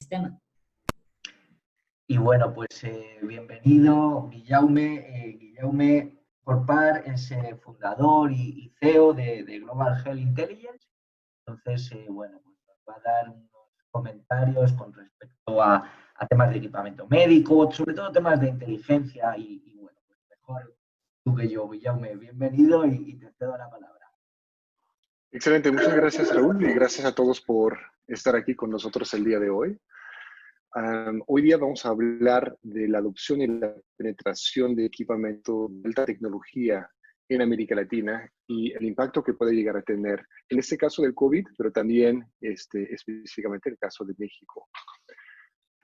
sistema. Y bueno, pues bienvenido, Guillaume. Guillaume Porpar es fundador y CEO de Global Health Intelligence. Entonces, bueno, pues nos va a dar unos comentarios con respecto a temas de equipamiento médico, sobre todo temas de inteligencia y bueno, pues mejor tú que yo, Guillaume. Bienvenido y te cedo la palabra. Excelente, muchas gracias, Raúl, y gracias a todos por estar aquí con nosotros el día de hoy. Hoy día vamos a hablar de la adopción y la penetración de equipamiento de alta tecnología en América Latina y el impacto que puede llegar a tener, en este caso del COVID, pero también específicamente el caso de México.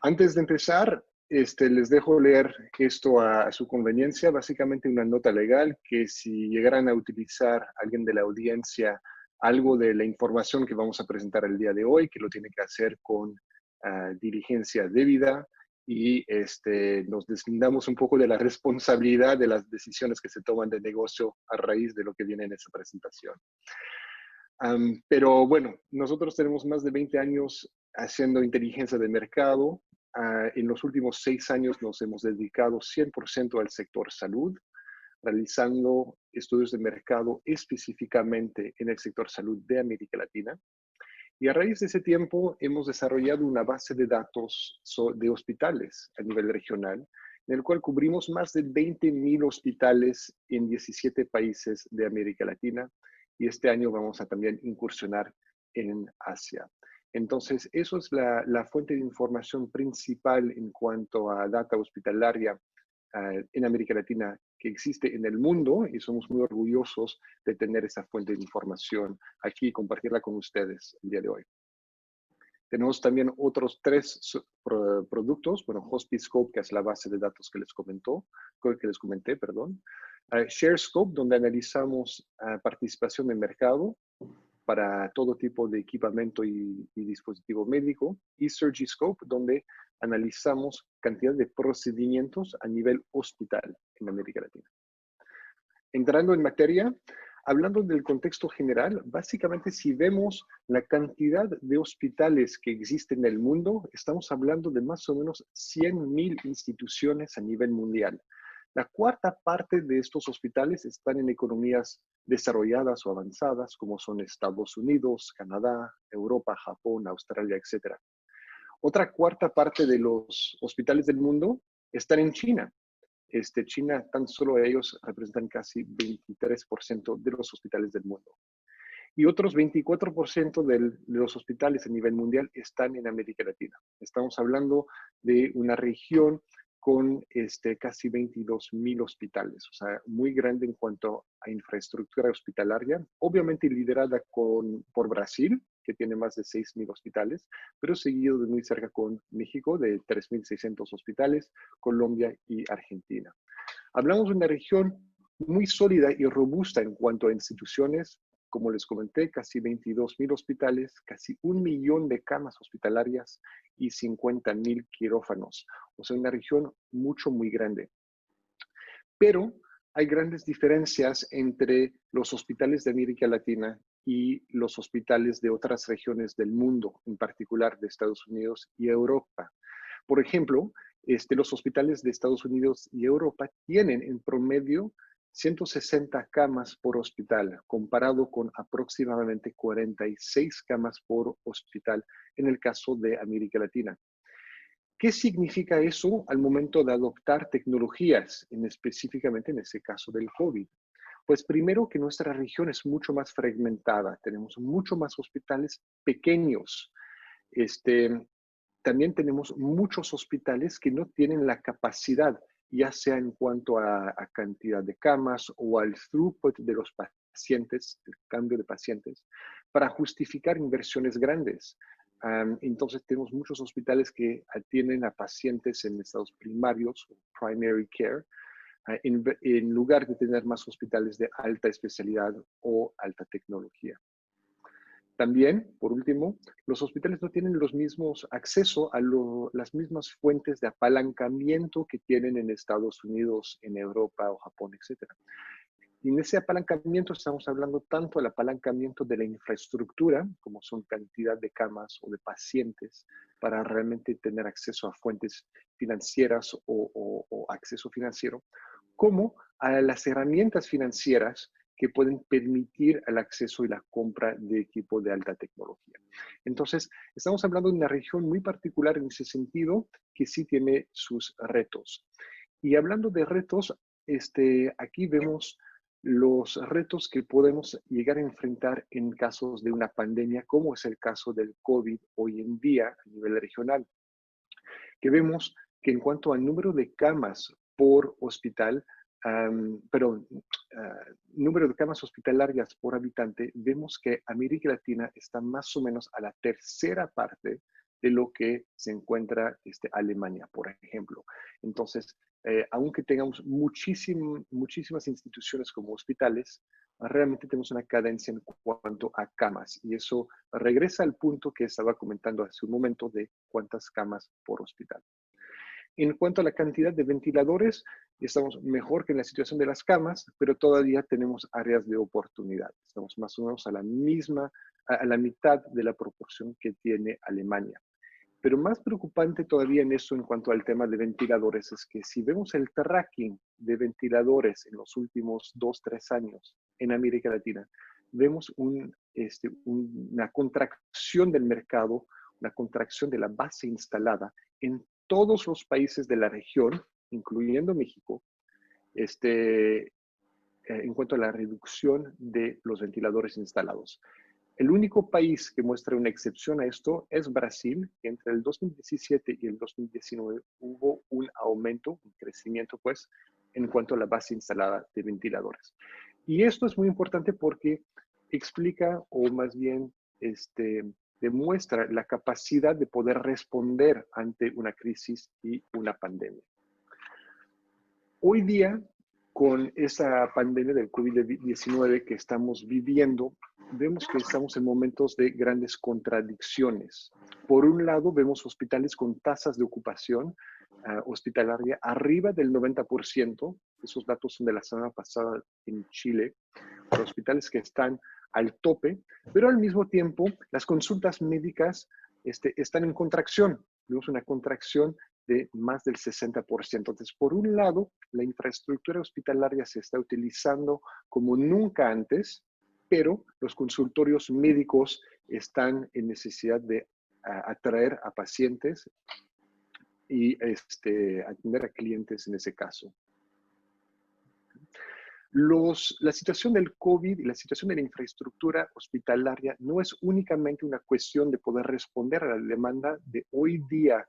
Antes de empezar, les dejo leer esto a su conveniencia, básicamente una nota legal que si llegaran a utilizar alguien de la audiencia algo de la información que vamos a presentar el día de hoy, que lo tiene que hacer con diligencia debida y nos deslindamos un poco de la responsabilidad de las decisiones que se toman de negocio a raíz de lo que viene en esa presentación. Pero bueno, nosotros tenemos más de 20 años haciendo inteligencia de mercado. En los últimos 6 años nos hemos dedicado 100% al sector salud, realizando estudios de mercado específicamente en el sector salud de América Latina. Y a raíz de ese tiempo hemos desarrollado una base de datos de hospitales a nivel regional, en el cual cubrimos más de 20,000 hospitales en 17 países de América Latina. Y este año vamos a también incursionar en Asia. Entonces, eso es la fuente de información principal en cuanto a data hospitalaria en América Latina que existe en el mundo y somos muy orgullosos de tener esa fuente de información aquí y compartirla con ustedes el día de hoy. Tenemos también otros 3 productos, bueno, HospiScope, que es la base de datos que les comenté, perdón. ShareScope, donde analizamos participación de mercado para todo tipo de equipamiento y dispositivo médico, y Surgiscope, donde analizamos cantidad de procedimientos a nivel hospital en América Latina. Entrando en materia, hablando del contexto general, básicamente si vemos la cantidad de hospitales que existen en el mundo, estamos hablando de más o menos 100,000 instituciones a nivel mundial. La cuarta parte de estos hospitales están en economías desarrolladas o avanzadas, como son Estados Unidos, Canadá, Europa, Japón, Australia, etc. Otra cuarta parte de los hospitales del mundo están en China. China, tan solo ellos representan casi 23% de los hospitales del mundo. Y otros 24% de los hospitales a nivel mundial están en América Latina. Estamos hablando de una región con casi 22,000 hospitales, o sea, muy grande en cuanto a infraestructura hospitalaria, obviamente liderada por Brasil, que tiene más de 6,000 hospitales, pero seguido de muy cerca con México, de 3,600 hospitales, Colombia y Argentina. Hablamos de una región muy sólida y robusta en cuanto a instituciones, como les comenté, casi 22,000 hospitales, casi 1 millón de camas hospitalarias y 50,000 quirófanos. O sea, una región muy grande. Pero hay grandes diferencias entre los hospitales de América Latina y los hospitales de otras regiones del mundo, en particular de Estados Unidos y Europa. Por ejemplo, los hospitales de Estados Unidos y Europa tienen en promedio 160 camas por hospital, comparado con aproximadamente 46 camas por hospital en el caso de América Latina. ¿Qué significa eso al momento de adoptar tecnologías, específicamente en ese caso del COVID? Pues primero que nuestra región es mucho más fragmentada, tenemos mucho más hospitales pequeños. También tenemos muchos hospitales que no tienen la capacidad, ya sea en cuanto a cantidad de camas o al throughput de los pacientes, el cambio de pacientes, para justificar inversiones grandes. Entonces tenemos muchos hospitales que atienden a pacientes en estados primarios, primary care, en lugar de tener más hospitales de alta especialidad o alta tecnología. También, por último, los hospitales no tienen los mismos acceso a las mismas fuentes de apalancamiento que tienen en Estados Unidos, en Europa o Japón, etc. Y en ese apalancamiento estamos hablando tanto del apalancamiento de la infraestructura, como son cantidad de camas o de pacientes para realmente tener acceso a fuentes financieras o acceso financiero, como a las herramientas financieras que pueden permitir el acceso y la compra de equipo de alta tecnología. Entonces, estamos hablando de una región muy particular en ese sentido, que sí tiene sus retos. Y hablando de retos, aquí vemos los retos que podemos llegar a enfrentar en casos de una pandemia, como es el caso del COVID hoy en día a nivel regional, que vemos que en cuanto al número de camas por hospital, número de camas hospitalarias por habitante, vemos que América Latina está más o menos a la tercera parte de lo que se encuentra Alemania, por ejemplo. Entonces, aunque tengamos muchísimas instituciones como hospitales, realmente tenemos una cadencia en cuanto a camas. Y eso regresa al punto que estaba comentando hace un momento de cuántas camas por hospital. En cuanto a la cantidad de ventiladores, estamos mejor que en la situación de las camas, pero todavía tenemos áreas de oportunidad. Estamos más o menos a la mitad de la proporción que tiene Alemania. Pero más preocupante todavía en eso en cuanto al tema de ventiladores es que si vemos el tracking de ventiladores en los últimos 2-3 años en América Latina, vemos una contracción del mercado, una contracción de la base instalada en todos los países de la región, incluyendo México, en cuanto a la reducción de los ventiladores instalados. El único país que muestra una excepción a esto es Brasil, que entre el 2017 y el 2019 hubo un aumento, un crecimiento, pues, en cuanto a la base instalada de ventiladores. Y esto es muy importante porque explica, o más bien demuestra la capacidad de poder responder ante una crisis y una pandemia. Hoy día, con esa pandemia del COVID-19 que estamos viviendo, vemos que estamos en momentos de grandes contradicciones. Por un lado, vemos hospitales con tasas de ocupación hospitalaria arriba del 90%. Esos datos son de la semana pasada en Chile, para hospitales que están al tope, pero al mismo tiempo las consultas médicas están en contracción. Vemos una contracción de más del 60%. Entonces, por un lado, la infraestructura hospitalaria se está utilizando como nunca antes, pero los consultorios médicos están en necesidad de atraer a pacientes y atender a clientes en ese caso. La situación del COVID y la situación de la infraestructura hospitalaria no es únicamente una cuestión de poder responder a la demanda de hoy día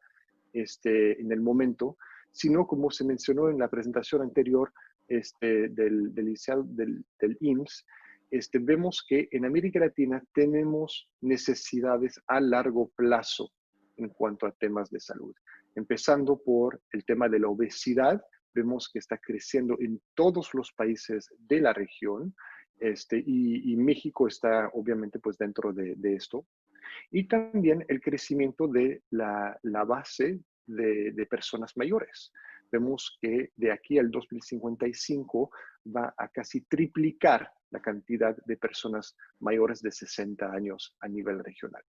en el momento, sino como se mencionó en la presentación anterior del IMSS, vemos que en América Latina tenemos necesidades a largo plazo en cuanto a temas de salud, empezando por el tema de la obesidad. Vemos que está creciendo en todos los países de la región, y México está obviamente pues dentro de esto. Y también el crecimiento de la base de personas mayores. Vemos que de aquí al 2055 va a casi triplicar la cantidad de personas mayores de 60 años a nivel regional.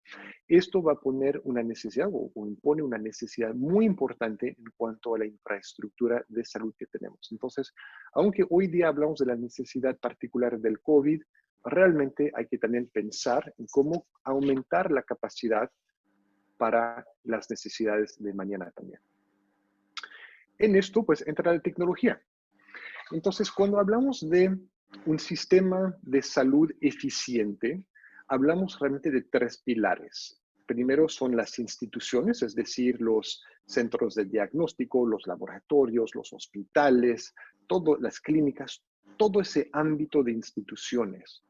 Esto va a poner una necesidad o impone una necesidad muy importante en cuanto a la infraestructura de salud que tenemos. Entonces, aunque hoy día hablamos de la necesidad particular del COVID, realmente hay que también pensar en cómo aumentar la capacidad para las necesidades de mañana también. En esto, pues, entra la tecnología. Entonces, cuando hablamos de un sistema de salud eficiente, hablamos realmente de tres pilares. Primero son las instituciones, es decir, los centros de diagnóstico, los laboratorios, los hospitales, todas las clínicas, todo ese ámbito de instituciones.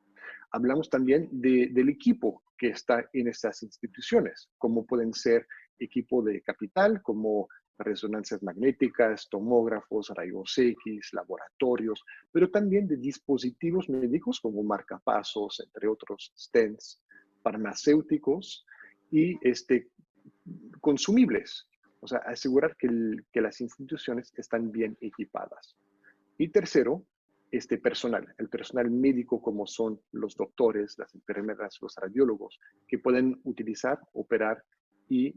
Hablamos también del equipo que está en estas instituciones, como pueden ser equipo de capital, como resonancias magnéticas, tomógrafos, rayos X, laboratorios, pero también de dispositivos médicos como marcapasos, entre otros stents, farmacéuticos y consumibles. O sea, asegurar que las instituciones están bien equipadas. Y tercero, el personal médico como son los doctores, las enfermeras, los radiólogos, que pueden utilizar, operar y